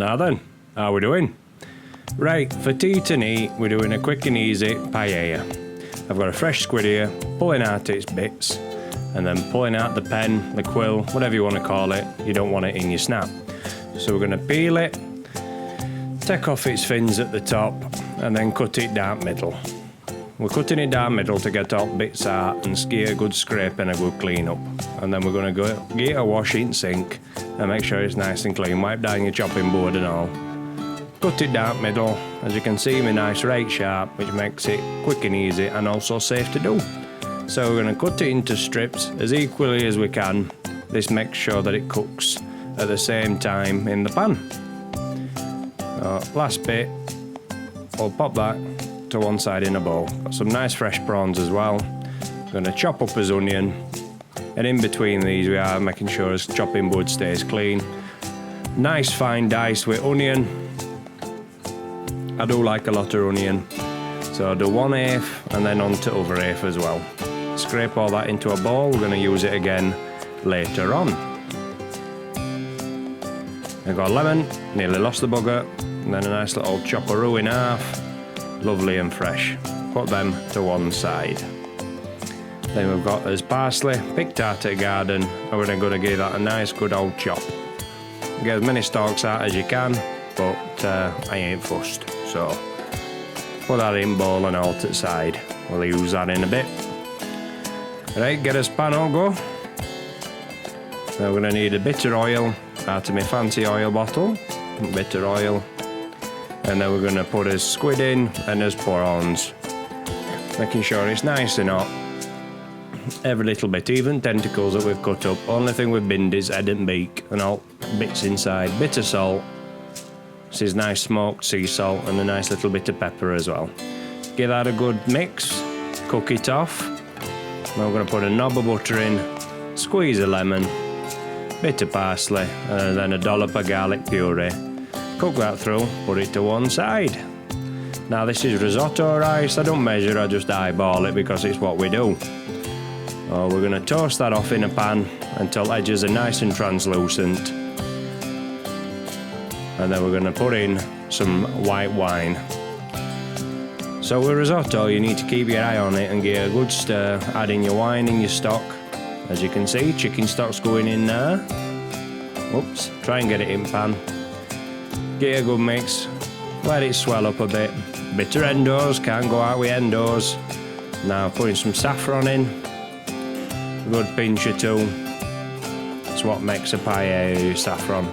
Now then, how we doing? Right, for tea tonight, we're doing a quick and easy paella. I've got a fresh squid here, pulling out its bits, and then pulling out the pen, the quill, whatever you want to call it. You don't want it in your snap. So we're going to peel it, take off its fins at the top, and then cut it down middle. We're cutting it down middle to get all bits out and give a good scrape and a good clean up. And then we're going to go get a wash in sink and make sure it's nice and clean. Wipe down your chopping board and all. Cut it down middle. As you can see, my nice right sharp, which makes it quick and easy and also safe to do. So we're going to cut it into strips as equally as we can. This makes sure that it cooks at the same time in the pan. Last bit, we'll pop that to one side in a bowl. Got some nice fresh prawns as well. I'm going to chop up his onion, and in between these we are making sure his chopping board stays clean. Nice fine dice with onion. I do like a lot of onion, so I'll do 1/8 and then on to other half as well. Scrape all that into a bowl. We're going to use it again later on. I've got a lemon, nearly lost the bugger, and then a nice little chopperoo in half. Lovely and fresh. Put them to one side. Then we've got his parsley, picked out at the garden, and we're going to give that a nice good old chop. Get as many stalks out as you can, but I ain't fussed. So put that in bowl and all to the side. We'll use that in a bit. Right, get his pan all go. Now we're going to need a bit of oil out of my fancy oil bottle. A bit of oil. And then we're going to put his squid in and his prawns, making sure it's nice and hot. Every little bit, even tentacles that we've cut up. Only thing we've binned is head and beak and all bits inside. Bit of salt. This is nice smoked sea salt and a nice little bit of pepper as well. Give that a good mix. Cook it off. Now we're going to put a knob of butter in, squeeze a lemon, bit of parsley, and then a dollop of garlic puree. Cook that through, put it to one side. Now this is risotto rice. I don't measure, I just eyeball it because it's what we do. We're going to toast that off in a pan until edges are nice and translucent. And then we're going to put in some white wine. So with risotto, you need to keep your eye on it and give a good stir, adding your wine in your stock. As you can see, chicken stock's going in there. Oops, try and get it in pan. Get a good mix, let it swell up a bit. Bit of endos, can't go out with endos. Now putting some saffron in, a good pinch or two. That's what makes a paella, saffron.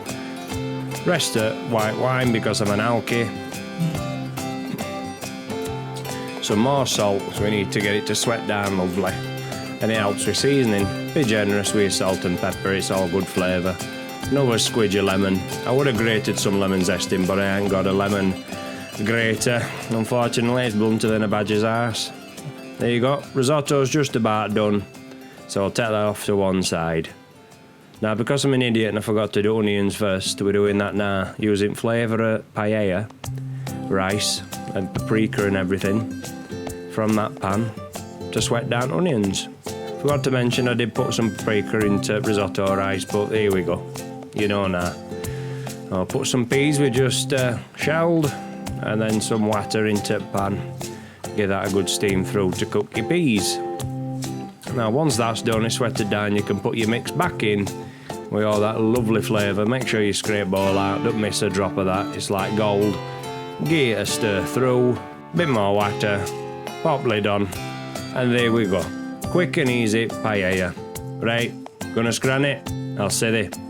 Rest of white wine because I'm an alky. Some more salt, so we need to get it to sweat down lovely. And it helps with seasoning. Be generous with your salt and pepper, it's all good flavour. Another squidge of lemon. I would have grated some lemon zest in, but I ain't got a lemon grater. Unfortunately, it's blunter than a badger's arse. There you go. Risotto's just about done. So I'll take that off to one side. Now, because I'm an idiot and I forgot to do onions first, we're doing that now. Using flavour paella, rice and paprika and everything from that pan to sweat down onions. Forgot to mention I did put some paprika into risotto rice, but here we go. You know now. I'll put some peas we just shelled and then some water into the pan. Give that a good steam through to cook your peas. Now once that's done, it's sweated down, you can put your mix back in with all that lovely flavour. Make sure you scrape all out, don't miss a drop of that, it's like gold. Give it a stir through, bit more water, pop lid on, and there we go. Quick and easy paella. Right, gonna scran it, I'll see you.